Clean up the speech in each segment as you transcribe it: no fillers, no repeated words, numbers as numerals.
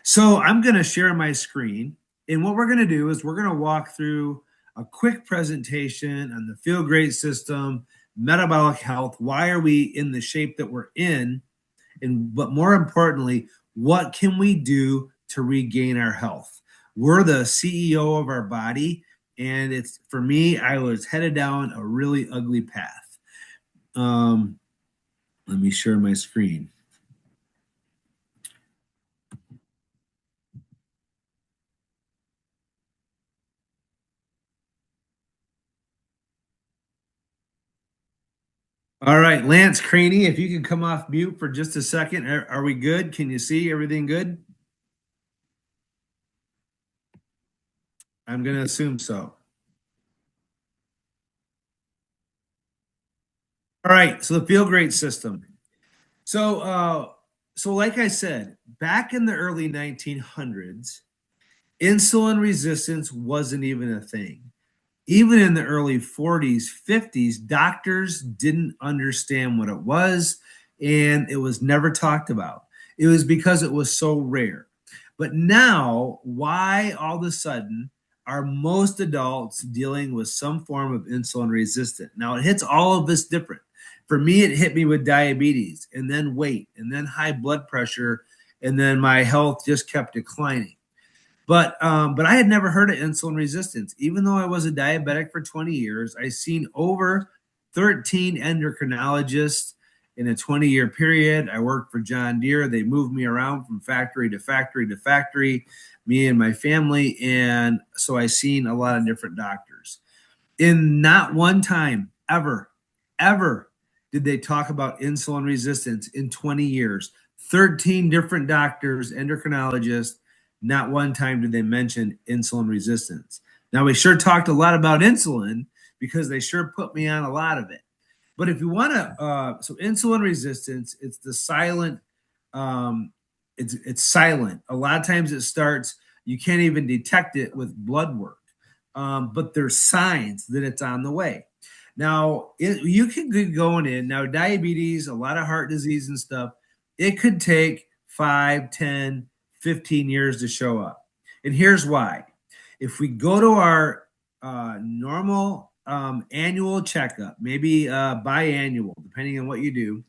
So I'm going to share my screen. And what we're going to do is we're going to walk through a quick presentation on the Feel Great system, metabolic health. Why are we in the shape that we're in? But more importantly, what can we do to regain our health? We're the CEO of our body. And it's for me, I was headed down a really ugly path. Um, Let me share my screen. All right, Lance Craney, if you can come off mute for just a second. Are we good? Can you see everything good? I'm going to assume so. All right, so the Feel Great system. So like I said, back in the early 1900s, insulin resistance wasn't even a thing. Even in the early 40s, 50s, doctors didn't understand what it was, and it was never talked about. It was because it was so rare. But now, why all of a sudden are most adults dealing with some form of insulin resistant? Now, it hits all of us different. For me, it hit me with diabetes, and then weight, and then high blood pressure, and then my health just kept declining. But I had never heard of insulin resistance. Even though I was a diabetic for 20 years, I seen over 13 endocrinologists in a 20-year period. I worked for John Deere. They moved me around from factory to factory to factory, me and my family. And so I seen a lot of different doctors. In not one time ever did they talk about insulin resistance in 20 years. 13 different doctors, endocrinologists, not one time did they mention insulin resistance. Now, we sure talked a lot about insulin because they sure put me on a lot of it. But if you want to, so insulin resistance, it's the silent, it's silent. A lot of times it starts, you can't even detect it with blood work, but there's signs that it's on the way. Now, you can get going in. Now, diabetes, a lot of heart disease and stuff, it could take 5, 10, 15 years to show up. And here's why. If we go to our normal annual checkup, maybe biannual, depending on what you do,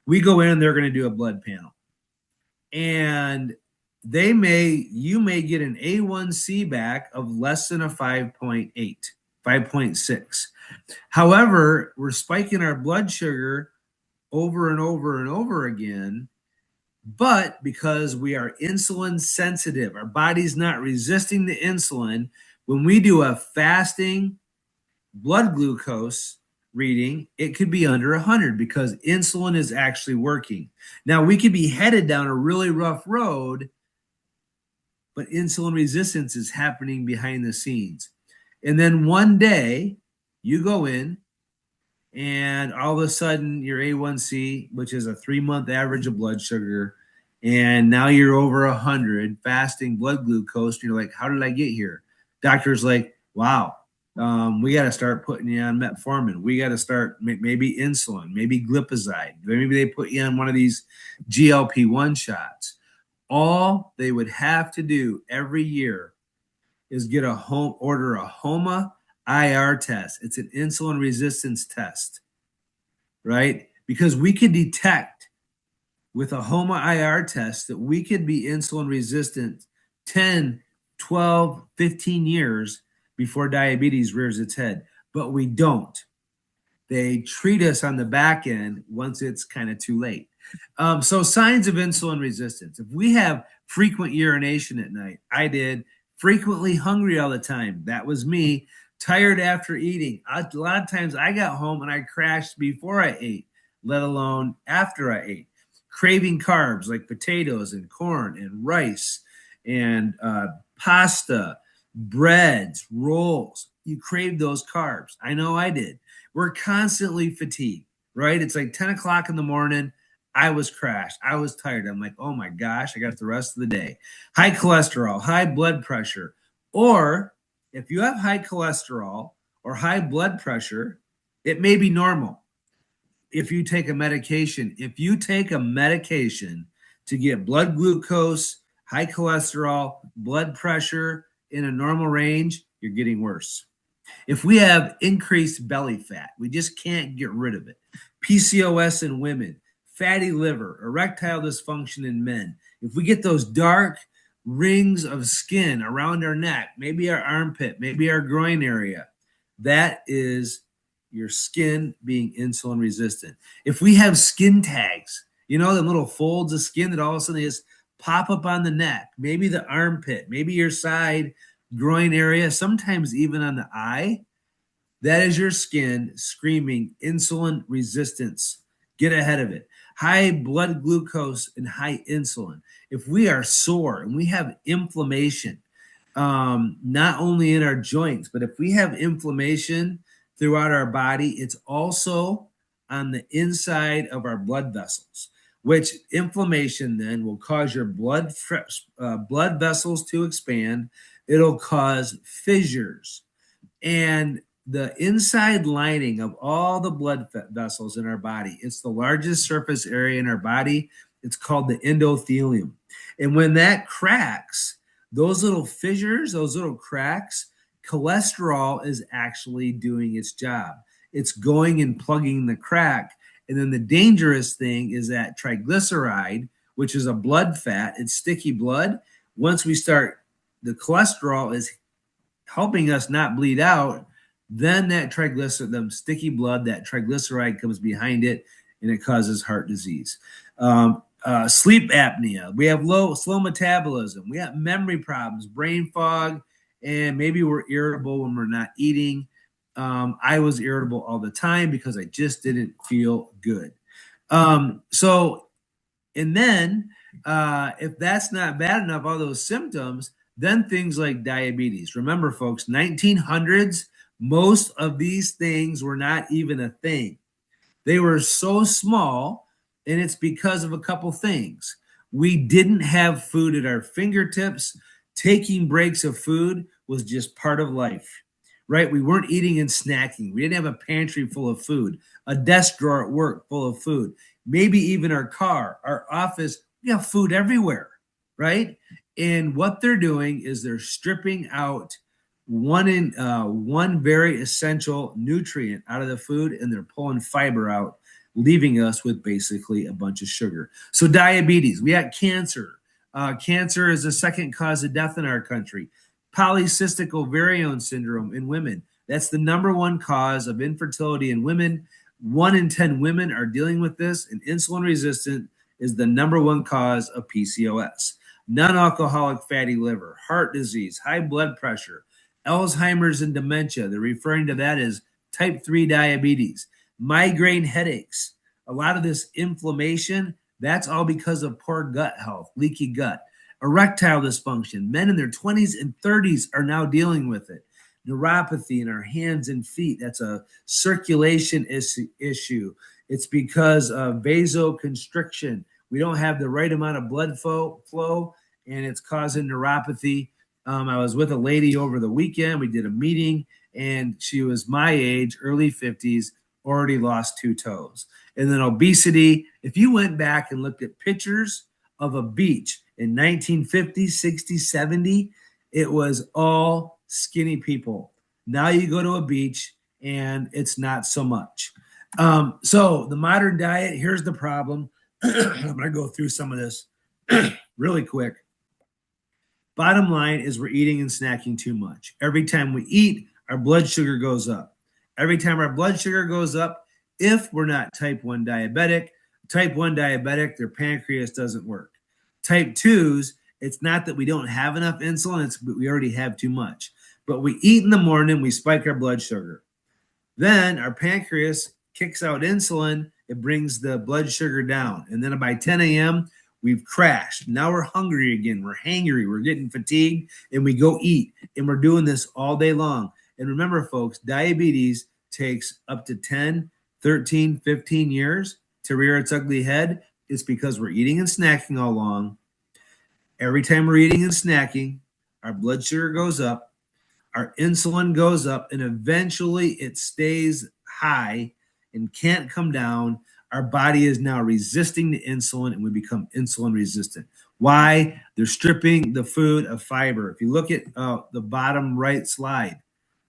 we go in and they're going to do a blood panel. And you may get an A1C back of less than a 5.8, 5.6. However, we're spiking our blood sugar over and over and over again. But because we are insulin sensitive, our body's not resisting the insulin. When we do a fasting blood glucose reading, it could be under 100 because insulin is actually working. Now, we could be headed down a really rough road, but insulin resistance is happening behind the scenes. And then one day you go in and all of a sudden your A1C, which is a 3-month average of blood sugar, and now you're over 100 fasting blood glucose. And you're like, how did I get here? Doctor's like, wow, we got to start putting you on metformin. We got to start maybe insulin, maybe glipizide. Maybe they put you on one of these GLP-1 shots. All they would have to do every year is order a HOMA IR test. It's an insulin resistance test, right? Because we could detect with a HOMA IR test that we could be insulin resistant 10, 12, 15 years before diabetes rears its head. But we don't. They treat us on the back end once it's kind of too late. So signs of insulin resistance. If we have frequent urination at night, I did. Frequently hungry all the time, that was me. Tired after eating. A lot of times I got home and I crashed before I ate, let alone after I ate. Craving carbs like potatoes and corn and rice and pasta, breads, rolls. You crave those carbs. I know I did. We're constantly fatigued, right? It's like 10 o'clock in the morning. I was crashed. I was tired. I'm like, oh my gosh, I got the rest of the day. High cholesterol, high blood pressure. Or if you have high cholesterol or high blood pressure, it may be normal. If you take a medication to get blood glucose high cholesterol, blood pressure in a normal range, you're getting worse. If we have increased belly fat, we just can't get rid of it. PCOS in women, fatty liver, erectile dysfunction in men. If we get those dark rings of skin around our neck, maybe our armpit, maybe our groin area, that is your skin being insulin resistant. If we have skin tags, you know, the little folds of skin that all of a sudden just pop up on the neck, maybe the armpit, maybe your side groin area, sometimes even on the eye, that is your skin screaming insulin resistance. Get ahead of it. High blood glucose and high insulin. If we are sore and we have inflammation, not only in our joints, but if we have inflammation throughout our body, it's also on the inside of our blood vessels, which inflammation then will cause your blood vessels to expand. It'll cause fissures. And the inside lining of all the blood vessels in our body, it's the largest surface area in our body. It's called the endothelium. And when that cracks, those little fissures, those little cracks, cholesterol is actually doing its job. It's going and plugging the crack. And then the dangerous thing is that triglyceride, which is a blood fat, it's sticky blood. Once we start, the cholesterol is helping us not bleed out, then that sticky blood, that triglyceride comes behind it, and it causes heart disease. Sleep apnea. We have slow metabolism. We have memory problems, brain fog, and maybe we're irritable when we're not eating. I was irritable all the time because I just didn't feel good. And then if that's not bad enough, all those symptoms, then things like diabetes. Remember, folks, 1900s, most of these things were not even a thing. They were so small, and it's because of a couple things. We didn't have food at our fingertips. Taking breaks of food was just part of life, right? We weren't eating and snacking. We didn't have a pantry full of food, a desk drawer at work full of food, maybe even our car, our office. We have food everywhere, right? And what they're doing is they're stripping out one very essential nutrient out of the food, and they're pulling fiber out, leaving us with basically a bunch of sugar. So diabetes, we got cancer. Cancer is the second cause of death in our country. Polycystic ovarian syndrome in women. That's the number one cause of infertility in women. 1 in 10 women are dealing with this, and insulin resistant is the number one cause of PCOS. Non-alcoholic fatty liver, heart disease, high blood pressure, Alzheimer's and dementia. They're referring to that as type 3 diabetes, migraine headaches. A lot of this inflammation, that's all because of poor gut health, leaky gut. Erectile dysfunction. Men in their 20s and 30s are now dealing with it. Neuropathy in our hands and feet. That's a circulation issue. It's because of vasoconstriction. We don't have the right amount of blood flow, and it's causing neuropathy. I was with a lady over the weekend. We did a meeting, and she was my age, early 50s, already lost 2 toes. And then obesity. If you went back and looked at pictures of a beach in 1950, 60, 70, it was all skinny people. Now you go to a beach, and it's not so much. So the modern diet, here's the problem. I'm going to go through some of this really quick. Bottom line is we're eating and snacking too much. Every time we eat, our blood sugar goes up. Every time our blood sugar goes up, if we're not type 1 diabetic, their pancreas doesn't work. Type 2s, it's not that we don't have enough insulin, it's we already have too much. But we eat in the morning, we spike our blood sugar. Then our pancreas kicks out insulin, it brings the blood sugar down. And then by 10 a.m., we've crashed. Now we're hungry again. We're hangry. We're getting fatigued, and we go eat. And we're doing this all day long. And remember, folks, diabetes takes up to 10, 13, 15 years to rear its ugly head. It's because we're eating and snacking all along. Every time we're eating and snacking, our blood sugar goes up, our insulin goes up, and eventually it stays high and can't come down. Our body is now resisting the insulin, and we become insulin resistant. Why? They're stripping the food of fiber. If you look at the bottom right slide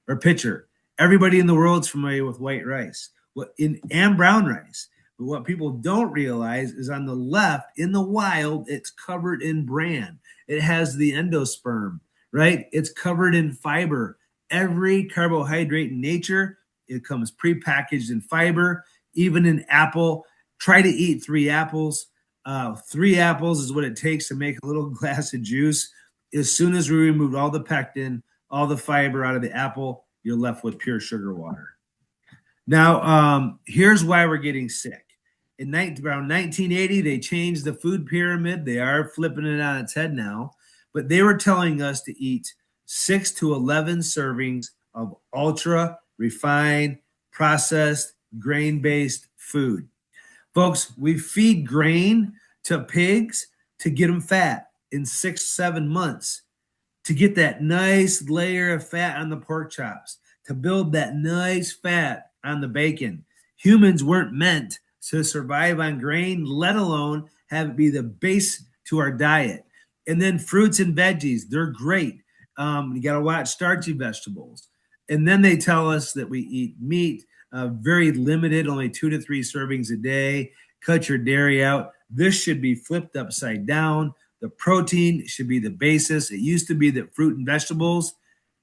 or picture, everybody in the world's familiar with white rice and brown rice. But what people don't realize is on the left, in the wild, it's covered in bran. It has the endosperm, right? It's covered in fiber. Every carbohydrate in nature, it comes prepackaged in fiber. Even an apple, try to eat 3 apples. 3 apples is what it takes to make a little glass of juice. As soon as we remove all the pectin, all the fiber out of the apple, you're left with pure sugar water. Now, here's why we're getting sick. Around 1980, they changed the food pyramid. They are flipping it on its head now, but they were telling us to eat 6 to 11 servings of ultra refined, processed, grain-based food. Folks, we feed grain to pigs to get them fat in 6-7 months, to get that nice layer of fat on the pork chops, to build that nice fat on the bacon. Humans weren't meant to survive on grain, let alone have it be the base to our diet. And then fruits and veggies, they're great. You got to watch starchy vegetables. And then they tell us that we eat meat, very limited, only 2 to 3 servings a day. Cut your dairy out. This should be flipped upside down. The protein should be the basis. It used to be that fruit and vegetables,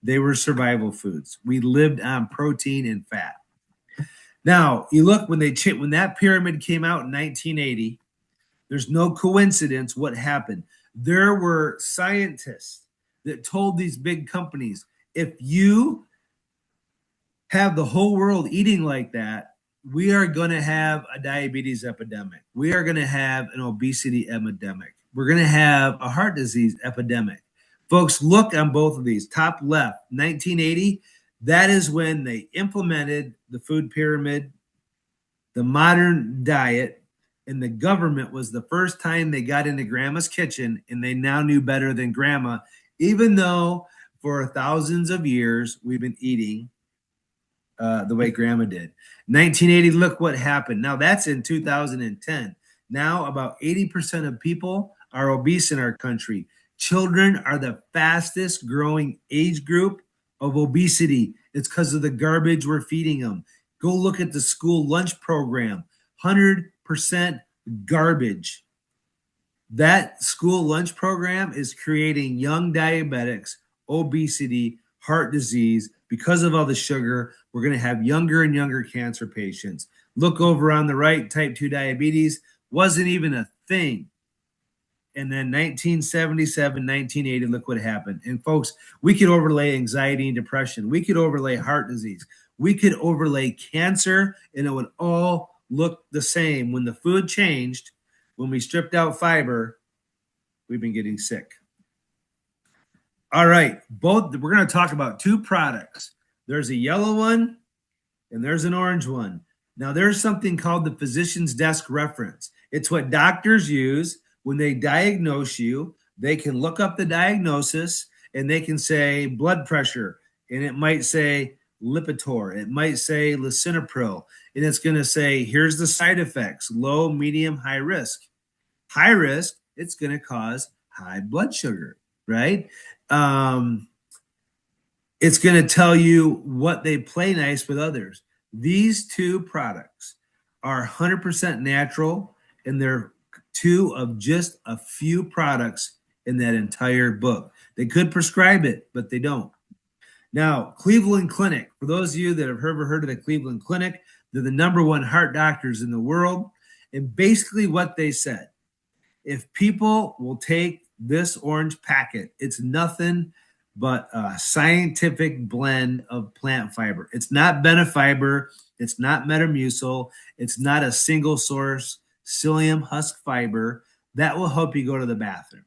they were survival foods. We lived on protein and fat. Now, you look when that pyramid came out in 1980, there's no coincidence what happened. There were scientists that told these big companies, if you have the whole world eating like that, we are going to have a diabetes epidemic. We are going to have an obesity epidemic. We're going to have a heart disease epidemic. Folks, look on both of these. Top left, 1980, that is when they implemented the food pyramid, the modern diet, and the government was the first time they got into grandma's kitchen, and they now knew better than grandma, even though for thousands of years we've been eating the way grandma did. 1980, look what happened. Now that's in 2010. Now about 80% of people are obese in our country. Children are the fastest growing age group of obesity. It's because of the garbage we're feeding them. Go look at the school lunch program, 100% garbage. That school lunch program is creating young diabetics, obesity, heart disease. Because of all the sugar, we're going to have younger and younger cancer patients. Look over on the right, type 2 diabetes wasn't even a thing. And then 1977, 1980, look what happened. And folks, we could overlay anxiety and depression. We could overlay heart disease. We could overlay cancer, and it would all look the same. When the food changed, when we stripped out fiber, we've been getting sick. All right, we're going to talk about 2 products. There's a yellow one and there's an orange one. Now, there's something called the physician's desk reference. It's what doctors use when they diagnose you. They can look up the diagnosis and they can say blood pressure, and it might say Lipitor. It might say lisinopril, and it's going to say, here's the side effects: low, medium, high risk. High risk, it's going to cause high blood sugar, right? It's going to tell you what they play nice with others. These 2 products are 100% natural, and they're 2 of just a few products in that entire book. They could prescribe it, but they don't. Now, Cleveland Clinic, for those of you that have ever heard of the Cleveland Clinic, they're the #1 heart doctors in the world. And basically what they said, if people will take this orange packet, it's nothing but a scientific blend of plant fiber. It's not Benefiber. It's not Metamucil. It's not a single source psyllium husk fiber. That will help you go to the bathroom.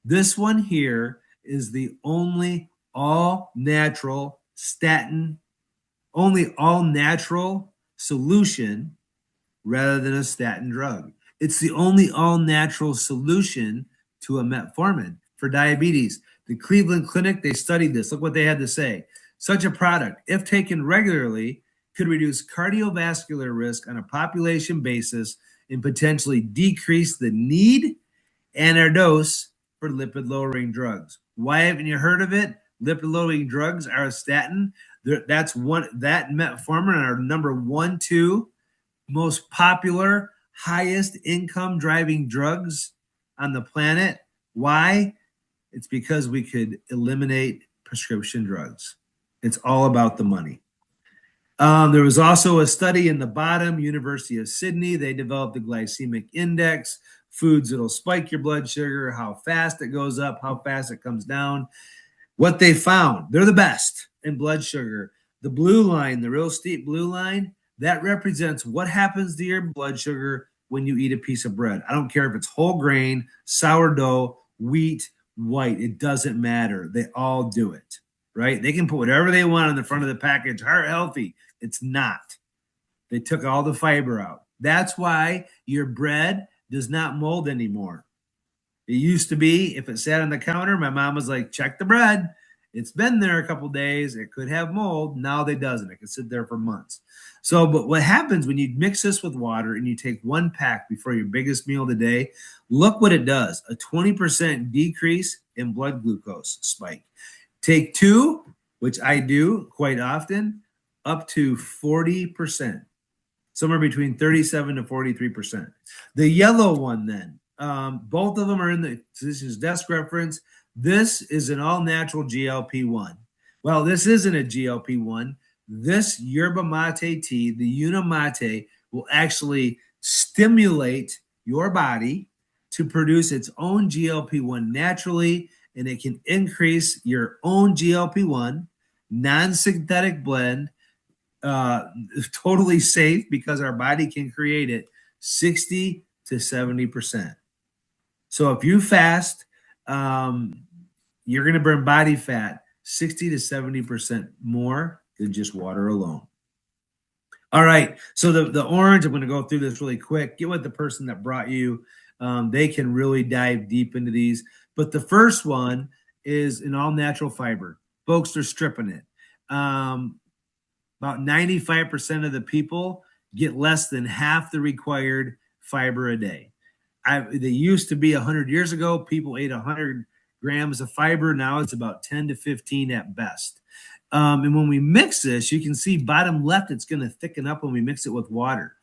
This one here is the only all-natural solution rather than a statin drug. It's the only all-natural solution to a metformin for diabetes. The Cleveland Clinic, they studied this. Look what they had to say. Such a product, if taken regularly, could reduce cardiovascular risk on a population basis and potentially decrease the need antidote for lipid-lowering drugs. Why haven't you heard of it? Lipid-lowering drugs are a statin. That's one, that metformin are number one, two most popular, highest income driving drugs on the planet. Why? It's because we could eliminate prescription drugs. It's all about the money. There was also a study in the bottom, University of Sydney. They developed the glycemic index, foods that'll spike your blood sugar, how fast it goes up, how fast it comes down. What they found, they're the best in blood sugar. The blue line, the real steep blue line, that represents what happens to your blood sugar when you eat a piece of bread. I don't care if it's whole grain, sourdough, wheat, white, it doesn't matter. They all do it, right? They can put whatever they want on the front of the package, heart healthy. It's not. They took all the fiber out. That's why your bread does not mold anymore. It used to be, if it sat on the counter, my mom was like, check the bread. It's been there a couple days. It could have mold. Now they doesn't. It can sit there for months. So, but what happens when you mix this with water and you take one pack before your biggest meal of the day, look what it does. A 20% decrease in blood glucose spike. Take two, which I do quite often, up to 40%, somewhere between 37 to 43%. The yellow one then, both of them are in the physician's desk reference. This is an all-natural GLP-1. Well, this isn't a GLP-1. This yerba mate tea, the Unimate, will actually stimulate your body to produce its own GLP-1 naturally, and it can increase your own GLP-1, non-synthetic blend, totally safe because our body can create it, 60 to 70%. So if you fast, you're going to burn body fat 60 to 70% more than just water alone. All right. So the orange, I'm going to go through this really quick. Get with the person that brought you. They can really dive deep into these. But the first one is an all-natural fiber. Folks are stripping it. About 95% of the people get less than half the required fiber a day. They used to be 100 years ago, people ate 100 grams of fiber. Now it's about 10 to 15 at best. And when we mix this, you can see bottom left, it's going to thicken up when we mix it with water.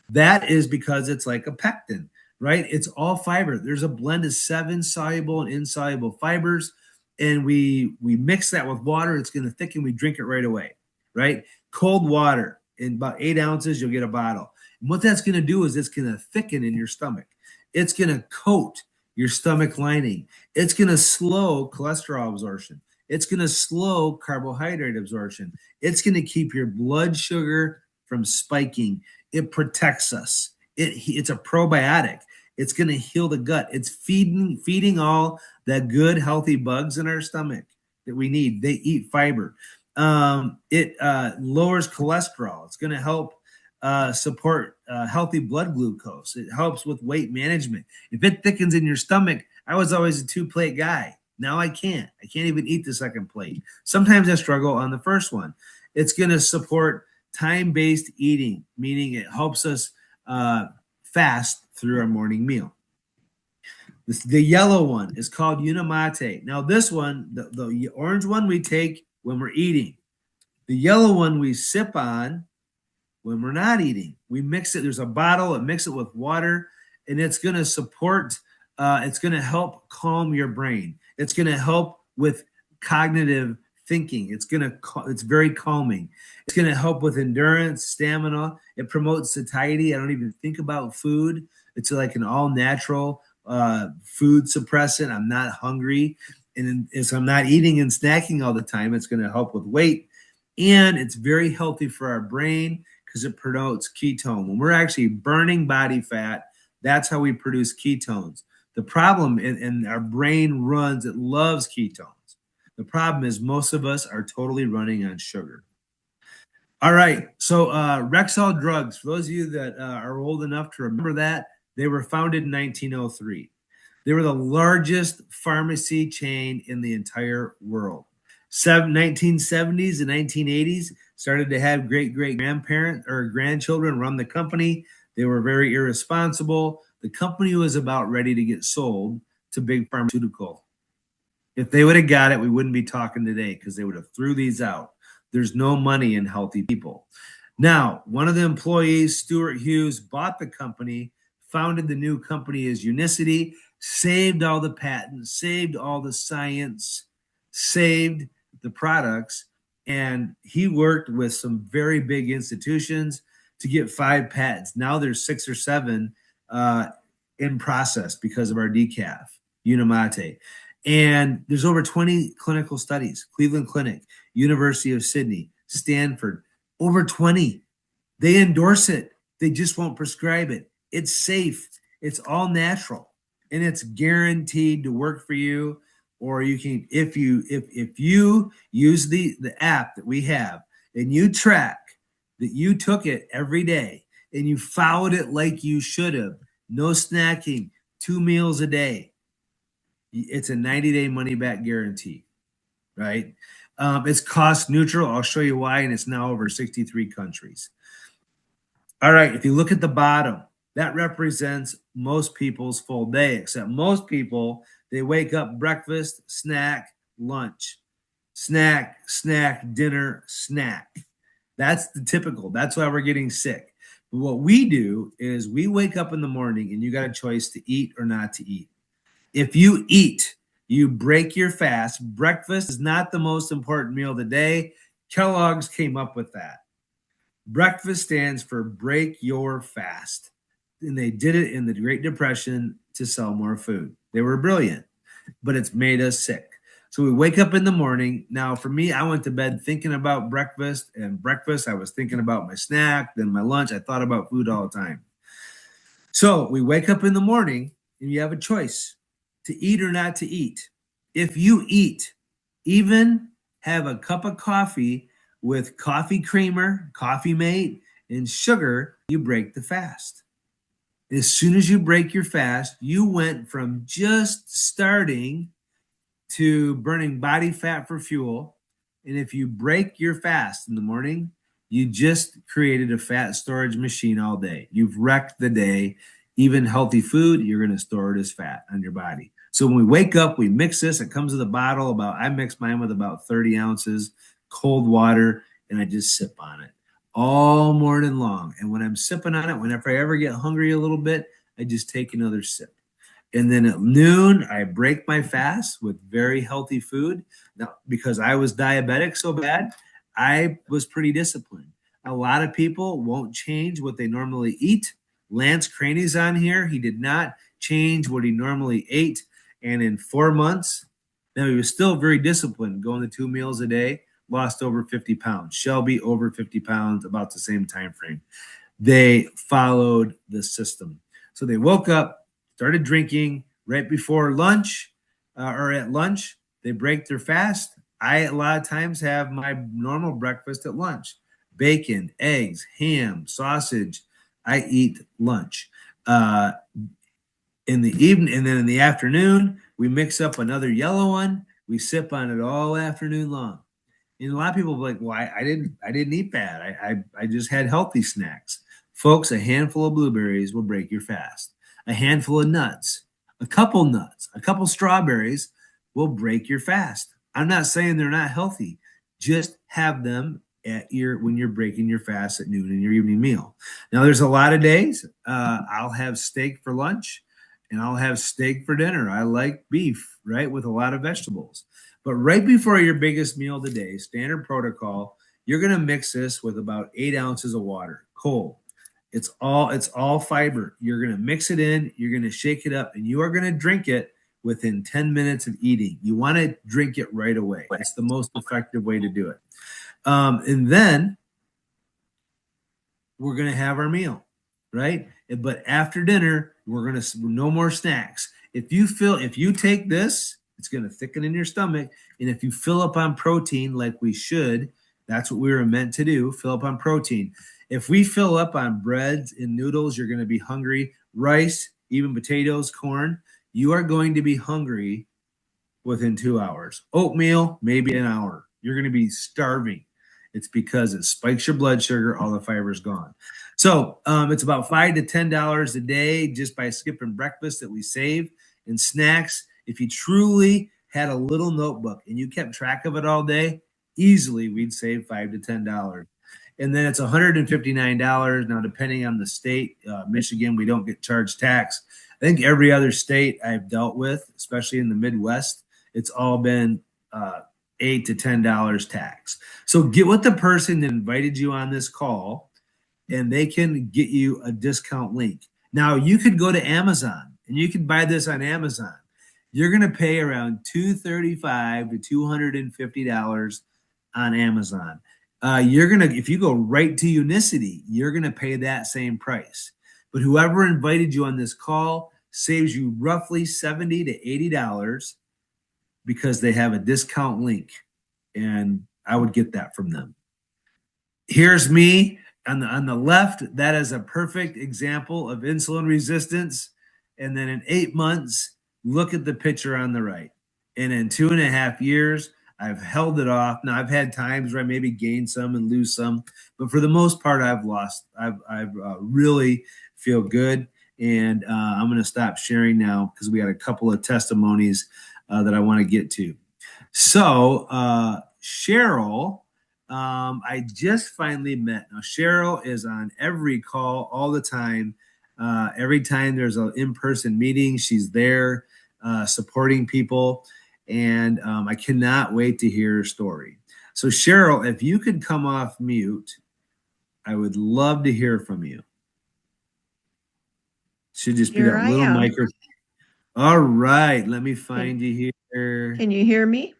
That is because it's like a pectin, right? It's all fiber. There's a blend of 7 soluble and insoluble fibers, and we mix that with water. It's going to thicken. We drink it right away, right? Cold water, in about 8 ounces, you'll get a bottle. And what that's going to do is it's going to thicken in your stomach. It's going to coat your stomach lining. It's going to slow cholesterol absorption. It's going to slow carbohydrate absorption. It's going to keep your blood sugar from spiking. It protects us. It's a probiotic. It's going to heal the gut. It's feeding all the good, healthy bugs in our stomach that we need. They eat fiber. It lowers cholesterol. It's going to help support healthy blood glucose. It helps with weight management. If it thickens in your stomach, I was always a 2-plate guy. Now I can't. I can't even eat the second plate. Sometimes I struggle on the first one. It's going to support time-based eating, meaning it helps us fast through our morning meal. The yellow one is called Unimate. Now this one, the orange one we take when we're eating. The yellow one we sip on when we're not eating. We mix it. There's a bottle and mix it with water, and it's going to support, it's going to help calm your brain. It's going to help with cognitive thinking. It's very calming. It's going to help with endurance, stamina. It promotes satiety. I don't even think about food. It's like an all-natural food suppressant. I'm not hungry. And if I'm not eating and snacking all the time, it's going to help with weight. And it's very healthy for our brain because it promotes ketone. When we're actually burning body fat, that's how we produce ketones. The problem, and our brain it loves ketones. The problem is most of us are totally running on sugar. All right, so Rexall Drugs, for those of you that are old enough to remember that, they were founded in 1903. They were the largest pharmacy chain in the entire world. 1970s and 1980s, started to have great-great-grandparents or grandchildren run the company. They were very irresponsible. The company was about ready to get sold to big pharmaceutical. If they would have got it, we wouldn't be talking today because they would have threw these out. There's no money in healthy people. Now, one of the employees, Stuart Hughes, bought the company, founded the new company as Unicity, saved all the patents, saved all the science, saved the products, and he worked with some very big institutions to get 5 patents. Now there's 6 or 7 in process because of our decaf, Unimate. And there's over 20 clinical studies, Cleveland Clinic, University of Sydney, Stanford, over 20. They endorse it. They just won't prescribe it. It's safe. It's all natural. And it's guaranteed to work for you. Or you can, if you use the app that we have and you track that you took it every day and you followed it like you should have, no snacking, 2 meals a day, it's a 90-day money-back guarantee, right? It's cost neutral. I'll show you why, and it's now over 63 countries. All right, if you look at the bottom, that represents most people's full day, except most people, they wake up, breakfast, snack, lunch, snack, dinner, snack. That's the typical. That's why we're getting sick. But what we do is we wake up in the morning and you got a choice to eat or not to eat. If you eat, you break your fast. Breakfast is not the most important meal of the day. Kellogg's came up with that. Breakfast stands for break your fast. And they did it in the Great Depression to sell more food. They were brilliant, but it's made us sick. So we wake up in the morning. Now, for me, I went to bed thinking about breakfast, and breakfast, I was thinking about my snack, then my lunch. I thought about food all the time. So we wake up in the morning, and you have a choice to eat or not to eat. If you eat, even have a cup of coffee with coffee creamer, Coffee Mate, and sugar, you break the fast. As soon as you break your fast, you went from just starting to burning body fat for fuel. And if you break your fast in the morning, you just created a fat storage machine all day. You've wrecked the day. Even healthy food, you're going to store it as fat on your body. So when we wake up, we mix this. It comes with a bottle. I mix mine with about 30 ounces cold water, and I just sip on it all morning long. And when I'm sipping on it, whenever I ever get hungry a little bit, I just take another sip. And then at noon, I break my fast with very healthy food. Now, because I was diabetic so bad, I was pretty disciplined. A lot of people won't change what they normally eat. Lance Craney's on here. He did not change what he normally ate. And in 4 months, now he was still very disciplined, going to 2 meals a day, lost over 50 pounds. Shelby, over 50 pounds, about the same time frame. They followed the system. So they woke up, started drinking right before lunch or at lunch. They break their fast. I, a lot of times, have my normal breakfast at lunch. Bacon, eggs, ham, sausage. I eat lunch. In the evening, and then in the afternoon, we mix up another yellow one. We sip on it all afternoon long. And a lot of people are like, well, I didn't eat bad. I just had healthy snacks. Folks, a handful of blueberries will break your fast. A handful of nuts, a couple strawberries will break your fast. I'm not saying they're not healthy. Just have them when you're breaking your fast at noon in your evening meal. Now, there's a lot of days I'll have steak for lunch and I'll have steak for dinner. I like beef, right, with a lot of vegetables. But right before your biggest meal of the day, standard protocol, you're going to mix this with about 8 ounces of water, cold. It's all fiber. You're going to mix it in, you're going to shake it up, and you are going to drink it within 10 minutes of eating. You want to drink it right away. It's the most effective way to do it. And then we're going to have our meal, right? But after dinner, we're going to no more snacks. If you take this, it's going to thicken in your stomach. And if you fill up on protein like we should, that's what we were meant to do, fill up on protein. If we fill up on breads and noodles, you're going to be hungry. Rice, even potatoes, corn, you are going to be hungry within 2 hours. Oatmeal, maybe an hour. You're going to be starving. It's because it spikes your blood sugar, all the fiber is gone. So it's about $5 to $10 a day just by skipping breakfast that we save, and snacks. If you truly had a little notebook and you kept track of it all day, easily we'd save $5 to $10. And then it's $159 now, depending on the state. Michigan, we don't get charged tax. I think every other state I've dealt with, especially in the Midwest, it's all been $8 to $10 tax. So get with the person that invited you on this call, and they can get you a discount link. Now you could go to Amazon and you could buy this on Amazon. You're going to pay around $235 to $250 on Amazon. You're gonna If you go right to Unicity, you're gonna pay that same price. But whoever invited you on this call saves you roughly $70 to $80 because they have a discount link, and I would get that from them. Here's me on the left. That is a perfect example of insulin resistance. And then in 8 months, look at the picture on the right. And in 2.5 years, I've held it off. Now I've had times where I maybe gain some and lose some, but for the most part, I've lost. I've really feel good, and I'm going to stop sharing now because we got a couple of testimonies that I want to get to. So Cheryl, I just finally met. Now Cheryl is on every call all the time. Every time there's an in-person meeting, she's there supporting people. And I cannot wait to hear her story. So Cheryl, if you could come off mute, I would love to hear from you. Should just be Here that I little am. microphone. All right, let me find you here. Can you hear me?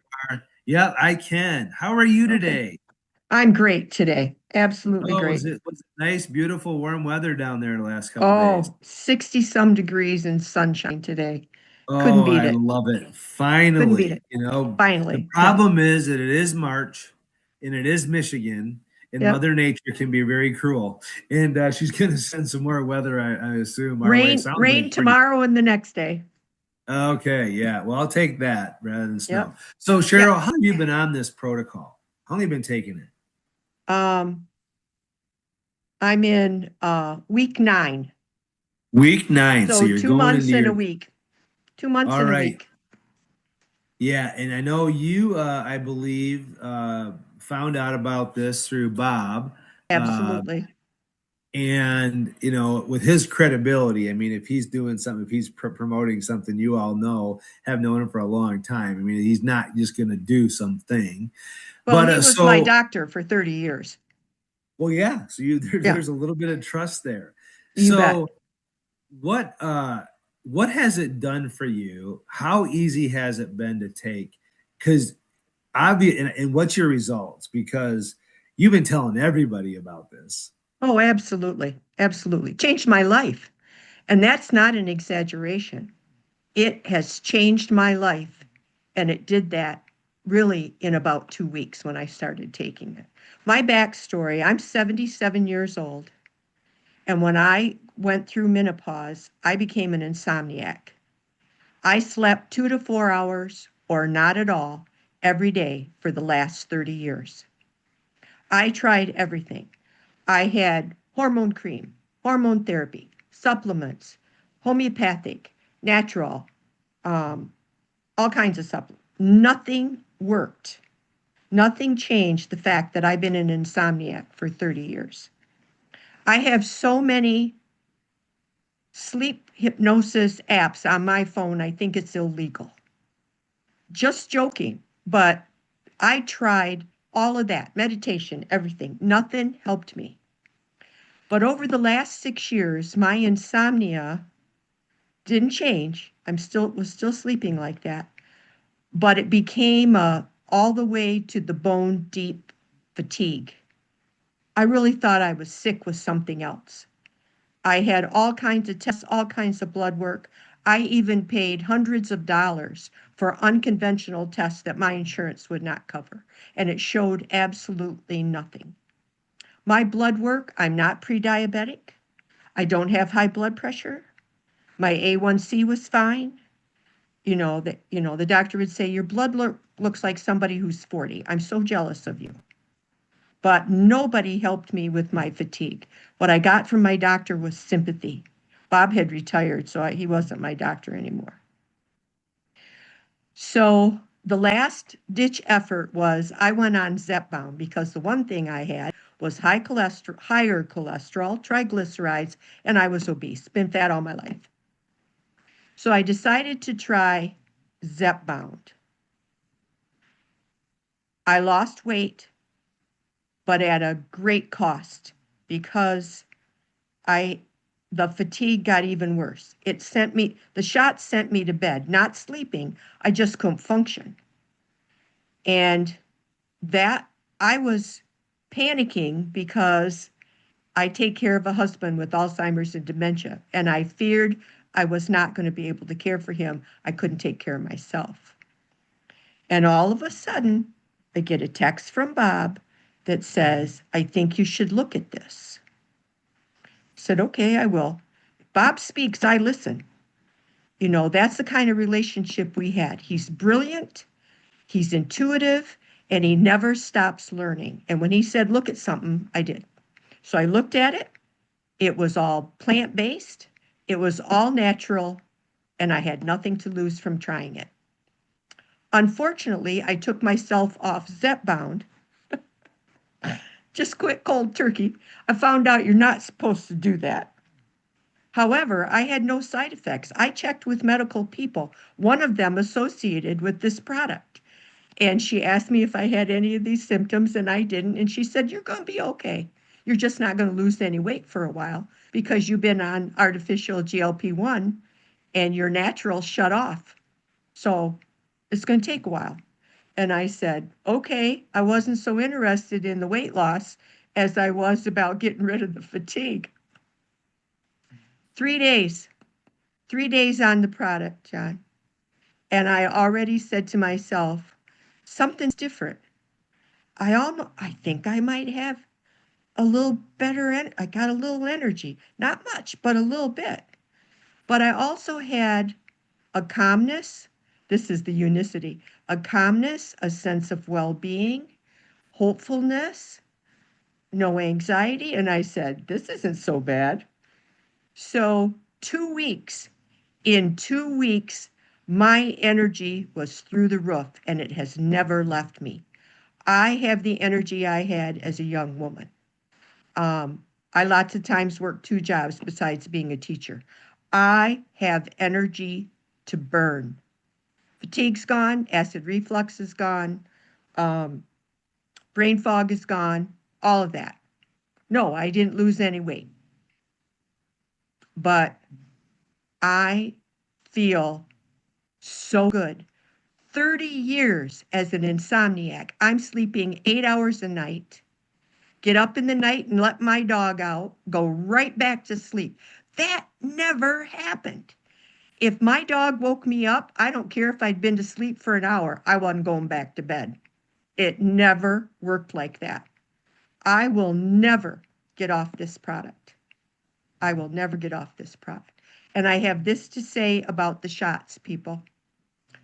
Yeah, I can. How are you today? Okay. I'm great today. Absolutely Oh, great. was it nice, beautiful, warm weather down there the last couple of days? 60 some degrees and sunshine today. Couldn't Oh, beat I it. love it. Couldn't beat Finally, it. the Finally. Yep. problem is that it is March and it is Michigan, and Yep. Mother Nature can be very cruel. And she's going to send some more weather, I assume, our way. Rain, Sounds rain like pretty. tomorrow and the next day. Okay, yeah. Well, I'll take that rather than snow. Yep. So, Yep. Cheryl, how have you been on this protocol? How long have you been taking it? Um, I'm in week 9. Week 9. So So you're 2 going months into and your. a week. 2 months All and a right. week. Yeah, and I know you, I believe, found out about this through Bob. Uh, Absolutely. and, with his credibility, I mean, if he's doing something, if he's promoting something, you all know, have known him for a long time. I mean, he's not just going to do something. Well, But he was my doctor for 30 years. well, yeah. So Yeah, there's a little bit of trust there. you bet. So what what has it done for you? How easy has it been to take? Because and what's your results? Because you've been telling everybody about this. Oh, absolutely. Absolutely. Changed my life. And that's not an exaggeration. It has changed my life. And it did that really in about 2 weeks when I started taking it. My backstory, I'm 77 years old. And when I went through menopause, I became an insomniac. I slept 2 to 4 hours or not at all every day for the last 30 years. I tried everything. I had hormone cream, hormone therapy, supplements, homeopathic, natural, um, all kinds of supplements. Nothing worked. Nothing changed the fact that I've been an insomniac for 30 years. I have so many sleep hypnosis apps on my phone, I think it's illegal. Just joking, but I tried all of that meditation, everything. Nothing helped me. But over the last 6 years, my insomnia didn't change. Was still sleeping like that, but it became all the way to the bone deep fatigue. I really thought I was sick with something else. I had all kinds of tests, all kinds of blood work. I even paid hundreds of dollars for unconventional tests that my insurance would not cover, and it showed absolutely nothing. My blood work, I'm not pre-diabetic. I don't have high blood pressure. My A1C was fine. The doctor would say your blood looks like somebody who's 40. I'm so jealous of you. but nobody helped me with my fatigue. What I got from my doctor was sympathy. Bob had retired, so he wasn't my doctor anymore. So the last ditch effort was I went on Zepbound because the one thing I had was higher cholesterol, triglycerides, and I was obese, been fat all my life. So I decided to try Zepbound. I lost weight, but at a great cost because the fatigue got even worse. The shot sent me to bed, not sleeping. I just couldn't function. And that I was panicking because I take care of a husband with Alzheimer's and dementia, and I feared I was not going to be able to care for him. I couldn't take care of myself. And all of a sudden, I get a text from Bob that says, I think you should look at this. I said, okay, I will. Bob speaks, I listen. You know, that's the kind of relationship we had. He's brilliant, he's intuitive, and he never stops learning. And when he said, look at something, I did. So I looked at it. It was all plant-based, it was all natural, and I had nothing to lose from trying it. Unfortunately, I took myself off Zepbound. Just quit cold turkey. I found out you're not supposed to do that. However, I had no side effects. I checked with medical people, one of them associated with this product. And she asked me if I had any of these symptoms, and I didn't. And she said, you're going to be okay. You're just not going to lose any weight for a while because you've been on artificial GLP-1 and your natural shut off. So it's going to take a while. And I said, okay, I wasn't so interested in the weight loss as I was about getting rid of the fatigue. 3 days, 3 days on the product, John. And I already said to myself, something's different. I think I might have a little better, I got a little energy, not much, but a little bit. But I also had a calmness. This is the unicity, a calmness, a sense of well-being, hopefulness, no anxiety. And I said, this isn't so bad. So 2 weeks, in 2 weeks, my energy was through the roof and it has never left me. I have the energy I had as a young woman. I lots of times work 2 jobs besides being a teacher. I have energy to burn. Fatigue's gone, acid reflux is gone, brain fog is gone, all of that. No, I didn't lose any weight. But I feel so good. 30 years as an insomniac. I'm sleeping 8 hours a night, get up in the night and let my dog out, go right back to sleep. That never happened. If my dog woke me up, I don't care if I'd been to sleep for an hour, I wasn't going back to bed. It never worked like that. I will never get off this product. I will never get off this product. And I have this to say about the shots, people.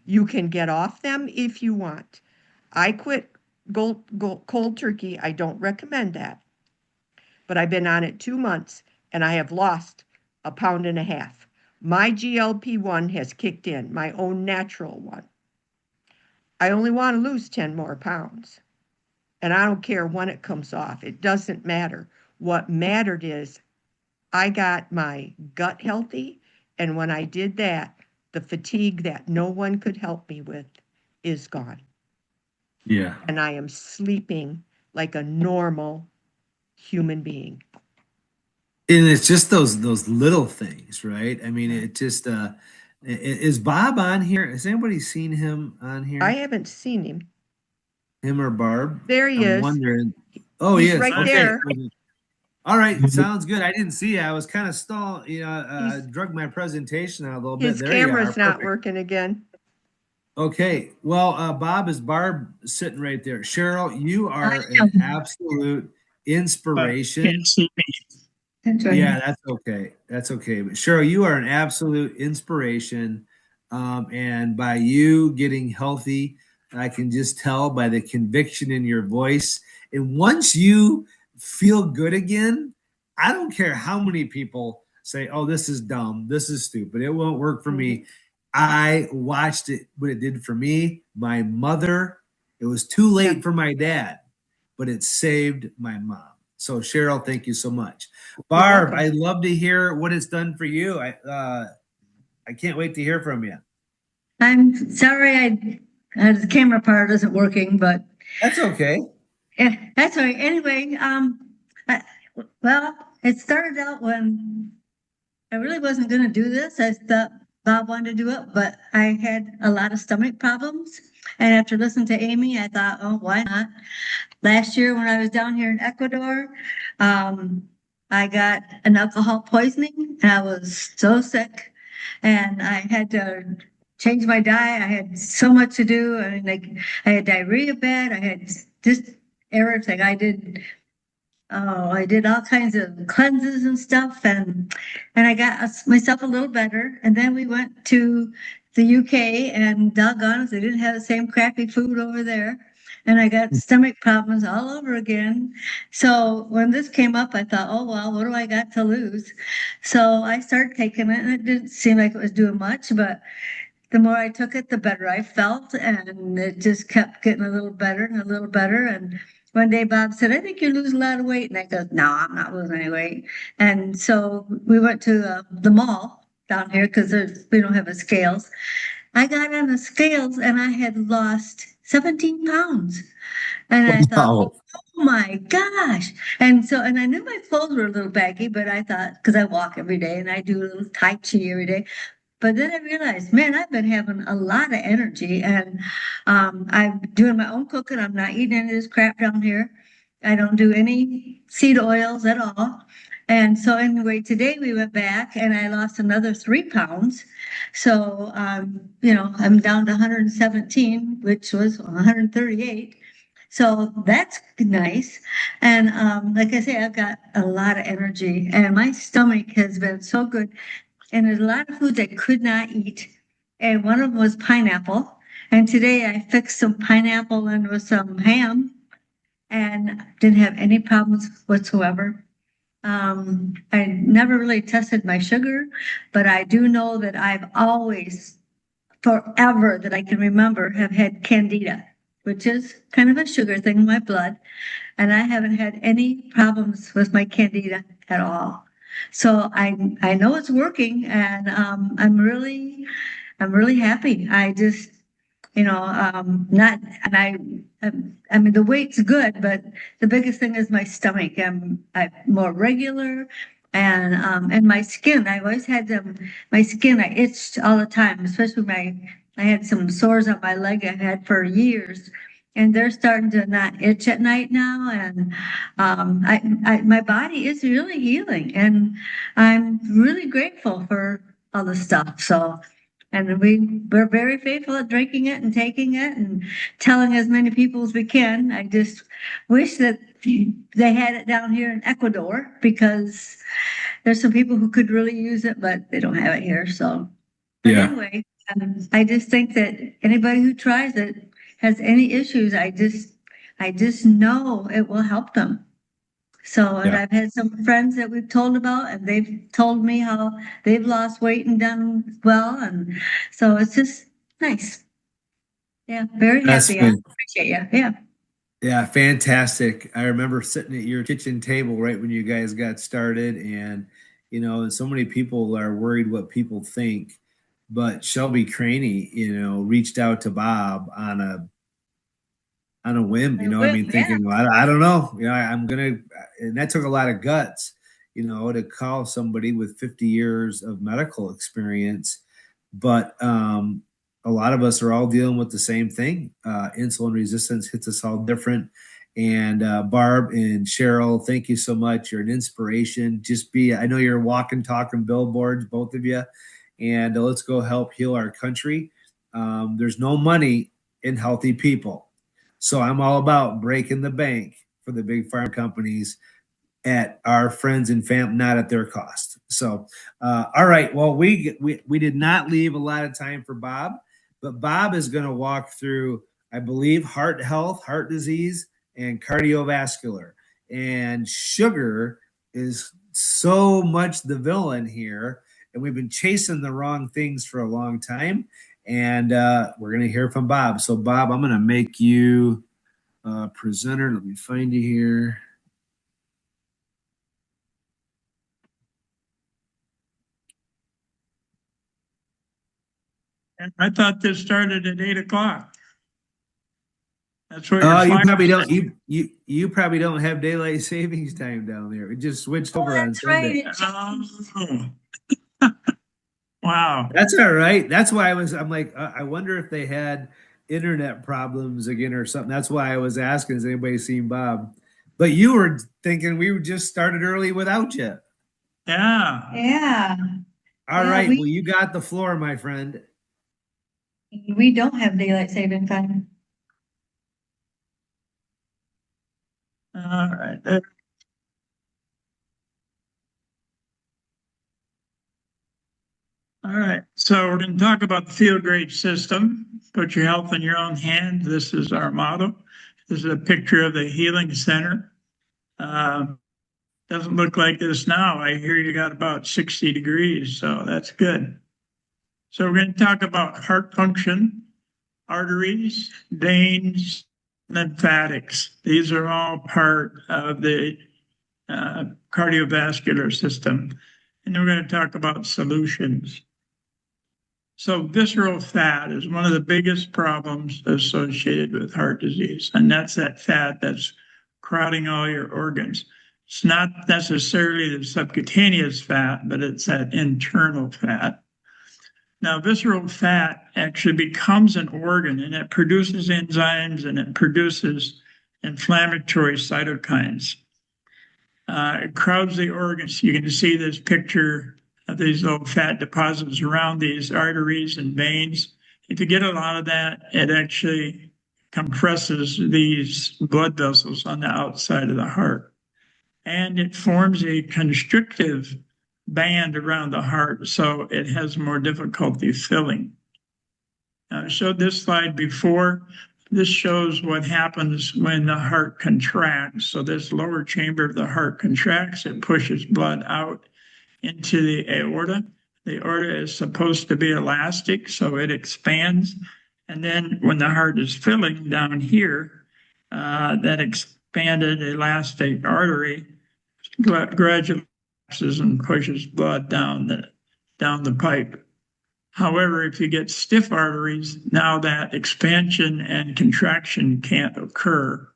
You can get off them if you want. I quit cold turkey. I don't recommend that. But I've been on it 2 months and I have lost 1.5 pounds. My GLP-1 has kicked in, my own natural one. I only want to lose 10 more pounds. And I don't care when it comes off. It doesn't matter. What mattered is I got my gut healthy. And when I did that, the fatigue that no one could help me with is gone. Yeah. And I am sleeping like a normal human being. And it's just those little things, right? I mean, it just is Bob on here? Has anybody seen him on I here? haven't seen him. Him or Barb? There he I'm is. wondering. Oh, He's yes. right Okay. there. Okay. All right. Sounds good. I didn't see it. I was kind of stalled, He's drug my presentation out a little bit. his There you are. camera's not Perfect. working again. Okay. Well, Bob, is Barb sitting right there? Cheryl, you are an absolute inspiration. Can't see me. Yeah, that's okay. That's okay. But Cheryl, you are an absolute inspiration. And by you getting healthy, I can just tell by the conviction in your voice. And once you feel good again, I don't care how many people say, oh, this is dumb, this is stupid, it won't work for Mhm. me. I watched it, what it did for me, my mother. It was too Yeah, late for my dad, but it saved my mom. So, Cheryl, thank you so much. you're Barb, welcome. I'd love to hear what it's done for you. I can't wait to hear from you. I'm sorry the camera part isn't working, but That's okay. yeah, that's all right. Anyway, I, well, it started out when I really wasn't going to do this. I thought Bob wanted to do it, but I had a lot of stomach problems. And after listening to Amy, I thought, oh, why not? Last year when I was down here in Ecuador, um, I got an alcohol poisoning and I was so sick and I had to change my diet. I had so much to do. I mean, like I had diarrhea bad. I had just everything. I did all kinds of cleanses and stuff, and I got myself a little better. And then we went to the UK, and doggone it, they didn't have the same crappy food over there. And I got stomach problems all over again. So when this came up, I thought, oh well, what do I got to lose? So I started taking it, and it didn't seem like it was doing much, but the more I took it, the better I felt. And it just kept getting a little better and a little better. And one day Bob said, I think you lose a lot of weight. And I go, no, I'm not losing any weight. And so we went to the mall down here because we don't have a scales. I got on the scales and I had lost 17 pounds. And I thought, Wow. oh my gosh. And I knew my clothes were a little baggy, but I thought, because I walk every day and I do a little Tai Chi every day. But then I realized, man, I've been having a lot of energy and I'm doing my own cooking. I'm not eating any of this crap down here. I don't do any seed oils at all. And so anyway, today we went back and I lost another 3 pounds. So, I'm down to 117, which was 138. So that's nice. And like I say, I've got a lot of energy and my stomach has been so good. And there's a lot of foods I could not eat. And one of them was pineapple. And today I fixed some pineapple in with some ham and didn't have any problems whatsoever. I never really tested my sugar, but I do know that I've always, forever that I can remember, have had candida, which is kind of a sugar thing in my blood. And I haven't had any problems with my candida at all. So I know it's working, and I'm really happy. I just not and I mean the weight's good, but the biggest thing is my stomach. I'm more regular, and my skin. I always had my skin. I itched all the time, especially I had some sores on my leg I had for years. And they're starting to not itch at night now, and my body is really healing, and I'm really grateful for all the stuff. So, and we're very faithful at drinking it and taking it and telling as many people as we can. I just wish that they had it down here in Ecuador because there's some people who could really use it, but they don't have it here. So, but Yeah. anyway, I just think that anybody who tries it has any issues, I just know it will help them. So, and Yeah. I've had some friends that we've told about, and they've told me how they've lost weight and done well. And so it's just nice. Yeah, very That's happy. I been, appreciate you. Yeah. yeah, fantastic. I remember sitting at your kitchen table right when you guys got started, and so many people are worried what people think. But Shelby Craney, reached out to Bob on a whim. I mean, Yeah. thinking, well, I don't know, I'm gonna, and that took a lot of guts, to call somebody with 50 years of medical experience. But a lot of us are all dealing with the same thing. Insulin resistance hits us all different. And Barb and Cheryl, thank you so much. You're an inspiration. I know you're walking, talking billboards, both of you. And let's go help heal our country. There's no money in healthy people. So I'm all about breaking the bank for the big pharma companies at our friends and family, not at their cost. So, all right. Well, we did not leave a lot of time for Bob, but Bob is going to walk through. I believe heart health, heart disease, and cardiovascular. And sugar is so much the villain here. And we've been chasing the wrong things for a long time. And we're going to hear from Bob. So, Bob, I'm going to make you presenter. Let me find you here. I thought this started at 8 o'clock. That's what your You flyer probably don't said. you probably don't have daylight savings time down there. It just switched over on That's Sunday. right. It changed. Oh, wow. That's all right. That's why I'm like, I wonder if they had internet problems again or something. That's why I was asking, has anybody seen Bob? But you were thinking we just started early without you. Yeah. Yeah. All Yeah, right. Well, you got the floor, my friend. we don't have daylight saving time. All right. All right. So we're going to talk about the field grade system. Put your health in your own hand. This is our motto. This is a picture of the healing center. Doesn't look like this now. I hear you got about 60 degrees, so that's good. So we're going to talk about heart function, arteries, veins, lymphatics. These are all part of the cardiovascular system. And we're going to talk about solutions. So visceral fat is one of the biggest problems associated with heart disease. And that's that fat that's crowding all your organs. It's not necessarily the subcutaneous fat, but it's that internal fat. Now, visceral fat actually becomes an organ and it produces enzymes and it produces inflammatory cytokines. It crowds the organs. You can see this picture of these little fat deposits around these arteries and veins. If you get a lot of that, it actually compresses these blood vessels on the outside of the heart. And it forms a constrictive band around the heart, so it has more difficulty filling. Now, I showed this slide before. This shows what happens when the heart contracts. So this lower chamber of the heart contracts, it pushes blood out into the aorta. The aorta is supposed to be elastic, so it expands. And then when the heart is filling down here, that expanded elastic artery gradually collapses and pushes blood down the pipe. However, if you get stiff arteries, now that expansion and contraction can't occur.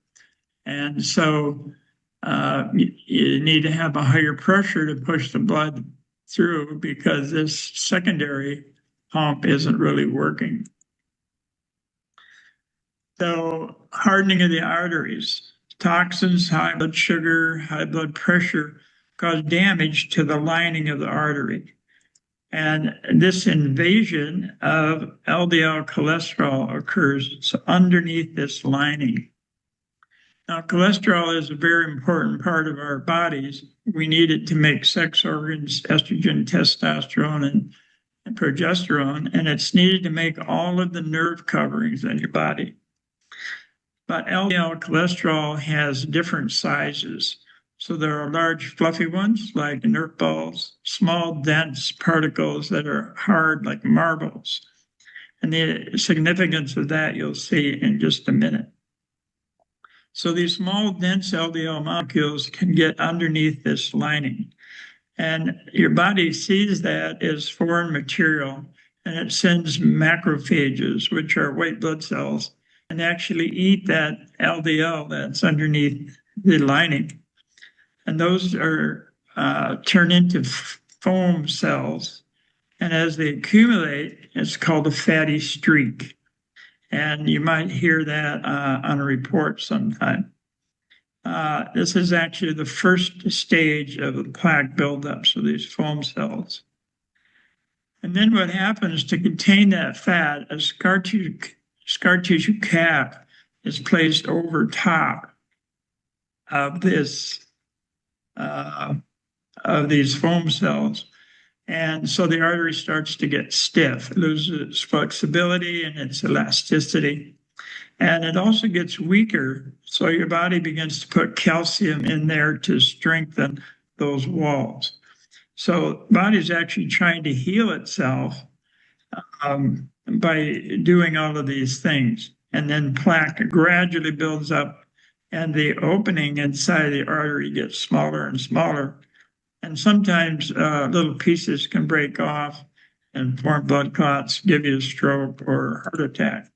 And so you need to have a higher pressure to push the blood through because this secondary pump isn't really working. So hardening of the arteries, toxins, high blood sugar, high blood pressure cause damage to the lining of the artery. And this invasion of LDL cholesterol occurs underneath this lining. Now, cholesterol is a very important part of our bodies. We need it to make sex organs, estrogen, testosterone, and progesterone, and it's needed to make all of the nerve coverings in your body. But LDL cholesterol has different sizes. So there are large fluffy ones like nerve balls, small dense particles that are hard like marbles. And the significance of that you'll see in just a minute. So these small dense LDL molecules can get underneath this lining. And your body sees that as foreign material and it sends macrophages, which are white blood cells, and actually eat that LDL that's underneath the lining. And those are turn into foam cells. And as they accumulate, it's called a fatty streak. And you might hear that on a report sometime. This is actually the first stage of the plaque buildup, so these foam cells. And then what happens to contain that fat, a scar tissue cap is placed over top of this of these foam cells. And so the artery starts to get stiff, it loses its flexibility and its elasticity. And it also gets weaker. So your body begins to put calcium in there to strengthen those walls. So the body's actually trying to heal itself by doing all of these things. And then plaque gradually builds up, and the opening inside of the artery gets smaller and smaller. And sometimes little pieces can break off and form blood clots, give you a stroke or a heart attack.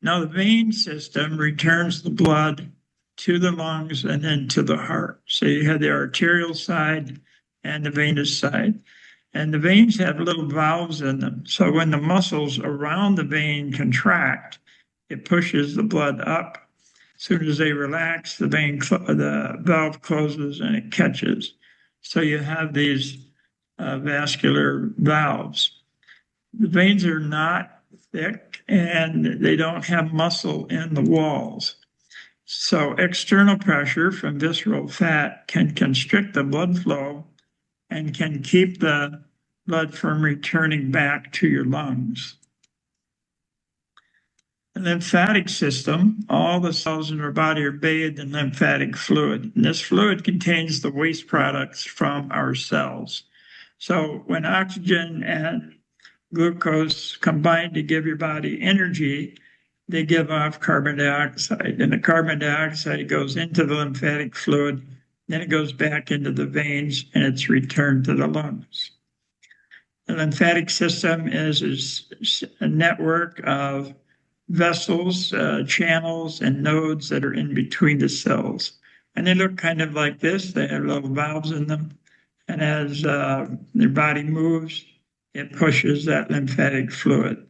Now, the vein system returns the blood to the lungs and then to the heart. So you have the arterial side and the venous side. And the veins have little valves in them. So when the muscles around the vein contract, it pushes the blood up. As soon as they relax, the valve closes and it catches. So you have these vascular valves. The veins are not thick and they don't have muscle in the walls. So external pressure from visceral fat can constrict the blood flow and can keep the blood from returning back to your lungs. The lymphatic system, all the cells in our body are bathed in lymphatic fluid. And this fluid contains the waste products from our cells. So when oxygen and glucose combine to give your body energy, they give off carbon dioxide. And the carbon dioxide goes into the lymphatic fluid, then it goes back into the veins, and it's returned to the lungs. The lymphatic system is a network of vessels, channels, and nodes that are in between the cells. And they look kind of like this. They have little valves in them. And as their body moves, it pushes that lymphatic fluid.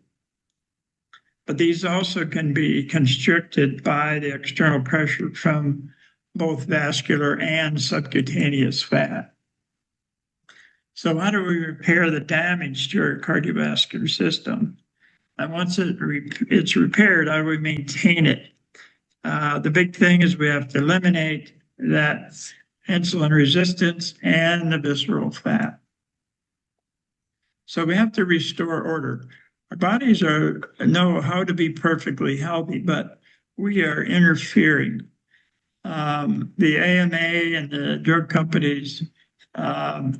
But these also can be constricted by the external pressure from both vascular and subcutaneous fat. So how do we repair the damage to our cardiovascular system? And once it's repaired, how do we maintain it? The big thing is we have to eliminate that insulin resistance and the visceral fat. So we have to restore order. Our bodies know how to be perfectly healthy, but we are interfering. The AMA and the drug companies are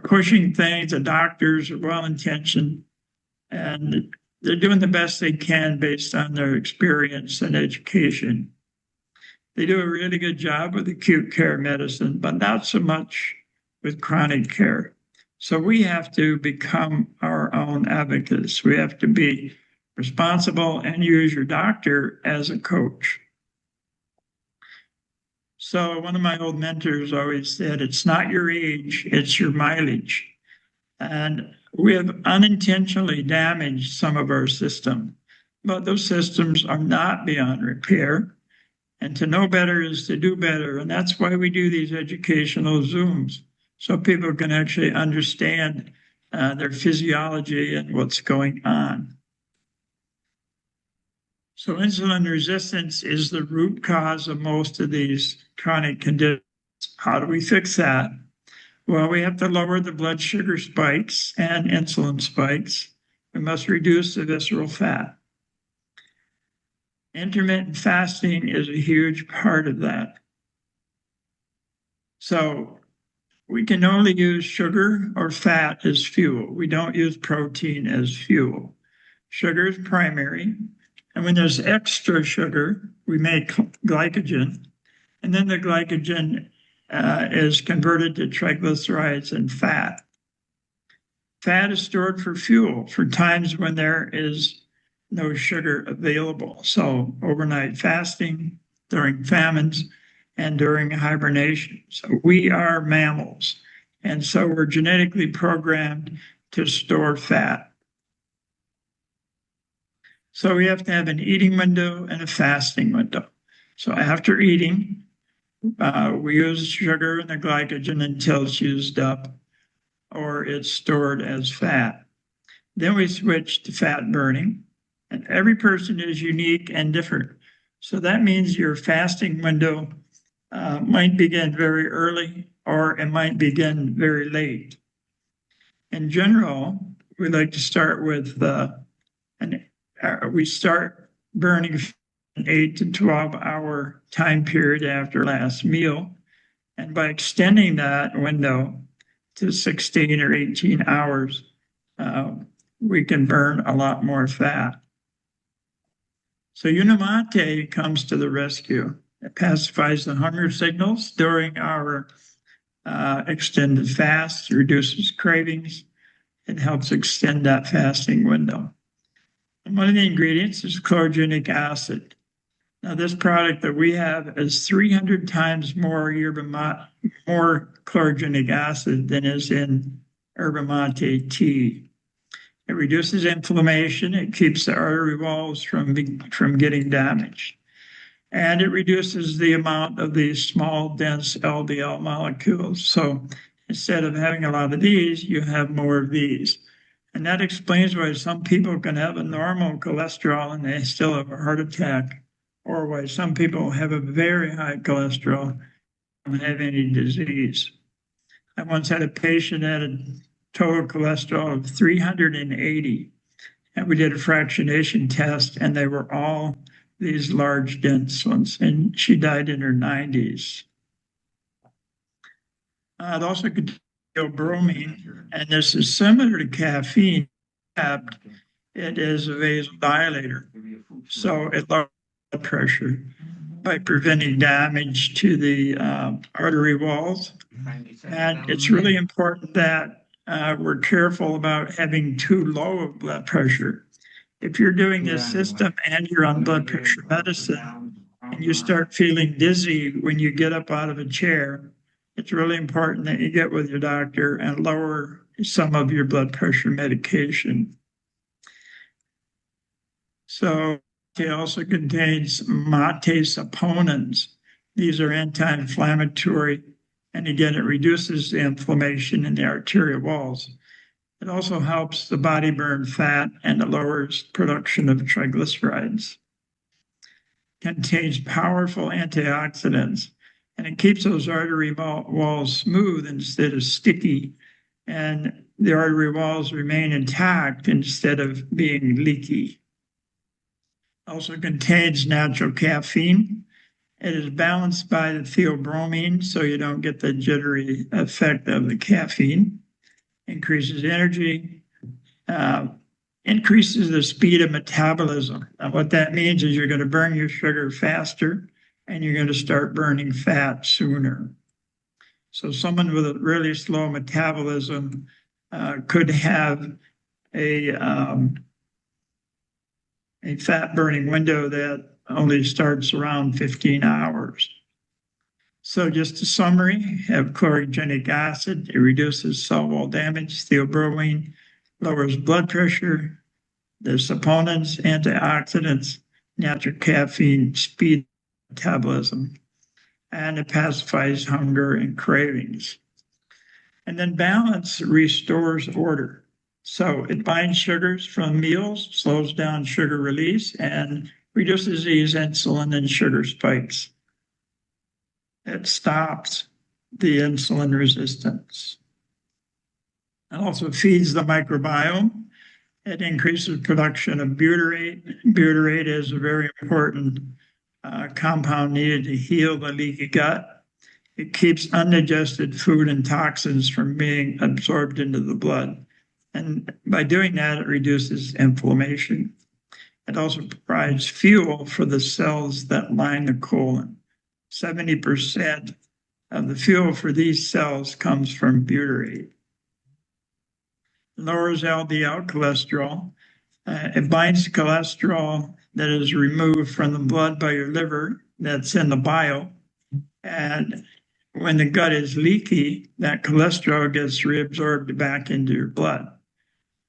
pushing things. The doctors are well-intentioned, and they're doing the best they can based on their experience and education. They do a really good job with acute care medicine, but not so much with chronic care. So we have to become our own advocates. We have to be responsible and use your doctor as a coach. So one of my old mentors always said, it's not your age, it's your mileage. And we have unintentionally damaged some of our system, but those systems are not beyond repair. And to know better is to do better. And that's why we do these educational Zooms, so people can actually understand their physiology and what's going on. So insulin resistance is the root cause of most of these chronic conditions. How do we fix that? Well, we have to lower the blood sugar spikes and insulin spikes. We must reduce the visceral fat. Intermittent fasting is a huge part of that. So we can only use sugar or fat as fuel. We don't use protein as fuel. Sugar is primary. And when there's extra sugar, we make glycogen. And then the glycogen is converted to triglycerides and fat. Fat is stored for fuel for times when there is no sugar available. So overnight fasting, during famines, and during hibernation. So we are mammals. And so we're genetically programmed to store fat. So we have to have an eating window and a fasting window. So after eating, we use sugar and the glycogen until it's used up or it's stored as fat. Then we switch to fat burning, and every person is unique and different. So that means your fasting window might begin very early or it might begin very late. In general, we like to start with we start burning an 8 to 12 hour time period after last meal. And by extending that window to 16 or 18 hours, we can burn a lot more fat. So Unimate comes to the rescue. It pacifies the hunger signals during our extended fast, reduces cravings. It helps extend that fasting window. And one of the ingredients is chlorogenic acid. Now, this product that we have is 300 times more chlorogenic acid than is in yerba mate tea. It reduces inflammation. It keeps the artery walls from getting damaged. And it reduces the amount of these small, dense LDL molecules. So instead of having a lot of these, you have more of these. And that explains why some people can have a normal cholesterol and they still have a heart attack, or why some people have a very high cholesterol and don't have any disease. I once had a patient that had a total cholesterol of 380, and we did a fractionation test, and they were all these large, dense ones, and she died in her 90s. It also contains bromine, and this is similar to caffeine, except it is a vasodilator. So it lowers blood pressure by preventing damage to the artery walls. And it's really important that we're careful about having too low of blood pressure. If you're doing this system and you're on blood pressure medicine and you start feeling dizzy when you get up out of a chair, it's really important that you get with your doctor and lower some of your blood pressure medication. So it also contains mate saponins. These are anti-inflammatory, and again, it reduces the inflammation in the arterial walls. It also helps the body burn fat, and it lowers production of triglycerides. It contains powerful antioxidants, and it keeps those artery walls smooth instead of sticky, and the artery walls remain intact instead of being leaky. It also contains natural caffeine. It is balanced by the theobromine, so you don't get the jittery effect of the caffeine. Increases energy, increases the speed of metabolism. Now, what that means is you're going to burn your sugar faster and you're going to start burning fat sooner. So someone with a really slow metabolism could have a fat burning window that only starts around 15 hours. So just a summary, have chlorogenic acid, it reduces cell wall damage, theobromine, lowers blood pressure, the saponins, antioxidants, natural caffeine, speed metabolism, and it pacifies hunger and cravings. And then balance restores order. So it binds sugars from meals, slows down sugar release, and reduces these insulin and sugar spikes. It stops the insulin resistance. It also feeds the microbiome. It increases production of butyrate. Butyrate is a very important compound needed to heal the leaky gut. It keeps undigested food and toxins from being absorbed into the blood. And by doing that, it reduces inflammation. It also provides fuel for the cells that line the colon. 70% of the fuel for these cells comes from butyrate. It lowers LDL cholesterol. It binds cholesterol that is removed from the blood by your liver that's in the bile. And when the gut is leaky, that cholesterol gets reabsorbed back into your blood.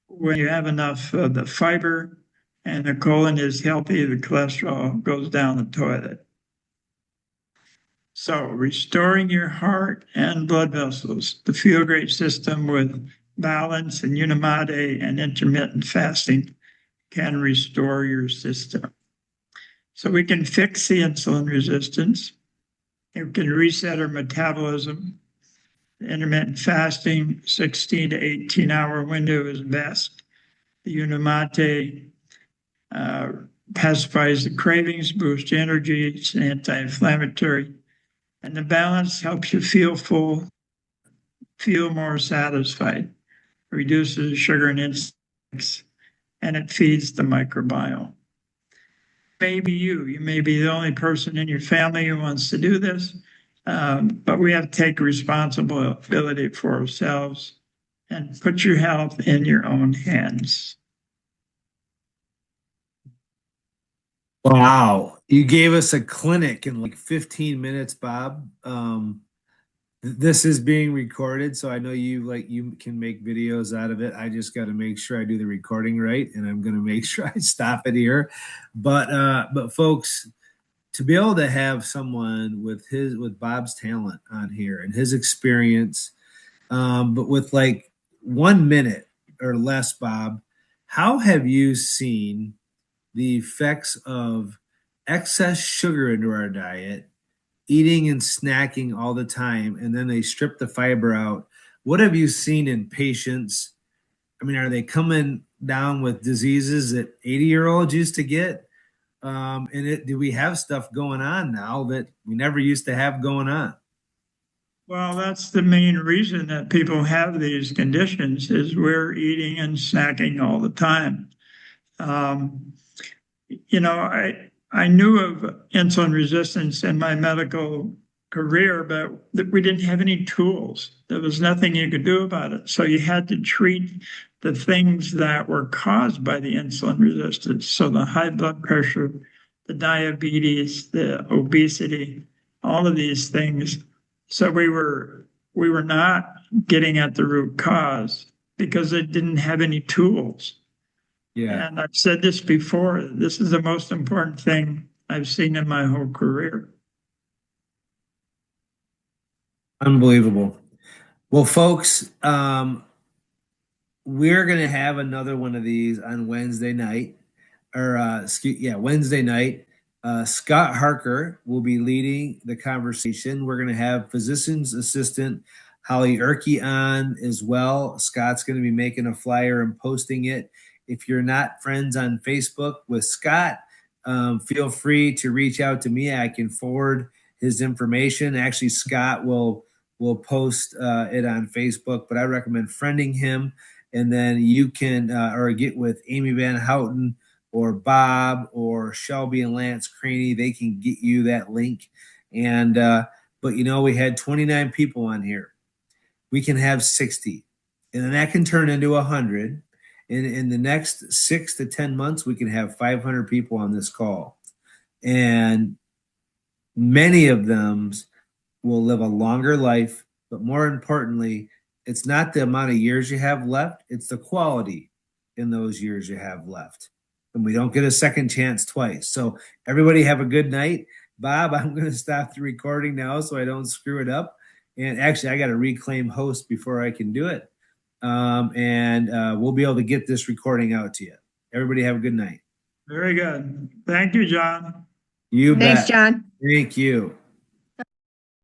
When you have enough of the fiber and the colon is healthy, the cholesterol goes down the toilet. So restoring your heart and blood vessels, the Feel Great system with balance and Unimate and intermittent fasting can restore your system. So we can fix the insulin resistance. It can reset our metabolism. Intermittent fasting, 16 to 18 hour window is best. The Unimate pacifies the cravings, boosts energy, it's anti-inflammatory. And the balance helps you feel full, feel more satisfied, reduces sugar and insulin, and it feeds the microbiome. Maybe you may be the only person in your family who wants to do this, but we have to take responsibility for ourselves and put your health in your own hands. Wow. You gave us a clinic in like 15 minutes, Bob. This is being recorded, so I know you can make videos out of it. I just got to make sure I do the recording right, and I'm going to make sure I stop it here. But folks, to be able to have someone with Bob's talent on here and his experience, but with like 1 minute or less, Bob, how have you seen the effects of excess sugar into our diet, eating and snacking all the time, and then they strip the fiber out? What have you seen in patients? I mean, are they coming down with diseases that 80-year-olds used to get? Do we have stuff going on now that we never used to have going on? Well, that's the main reason that people have these conditions is we're eating and snacking all the time. Um, I knew of insulin resistance in my medical career, but we didn't have any tools. There was nothing you could do about it. So you had to treat the things that were caused by the insulin resistance. So the high blood pressure, the diabetes, the obesity, all of these things. So we were not getting at the root cause because it didn't have any tools. Yeah, And I've said this before, this is the most important thing I've seen in my whole career. unbelievable. Well, folks, we're gonna have another one of these on Wednesday night, or Wednesday night. Scott Harker will be leading the conversation. We're gonna have physician's assistant Holly Erke on as well. Scott's gonna be making a flyer and posting it. If you're not friends on Facebook with Scott, feel free to reach out to me. I can forward his information. Actually, Scott will post it on Facebook, but I recommend friending him, and then you can or get with Amy Van Houten or Bob or Shelby and Lance Craney. They can get you that link. And but we had 29 people on here. We can have 60, and then that can turn into 100. In the next 6 to 10 months, we can have 500 people on this call, and many of them will live a longer life. But more importantly, it's not the amount of years you have left, it's the quality in those years you have left. And we don't get a second chance twice. So everybody have a good night. Bob, I'm going to stop the recording now so I don't screw it up. And actually, I got to reclaim host before I can do it. And we'll be able to get this recording out to you. Everybody have a good night. Very good. Thank you, John. You Thanks, bet. John. Thank you.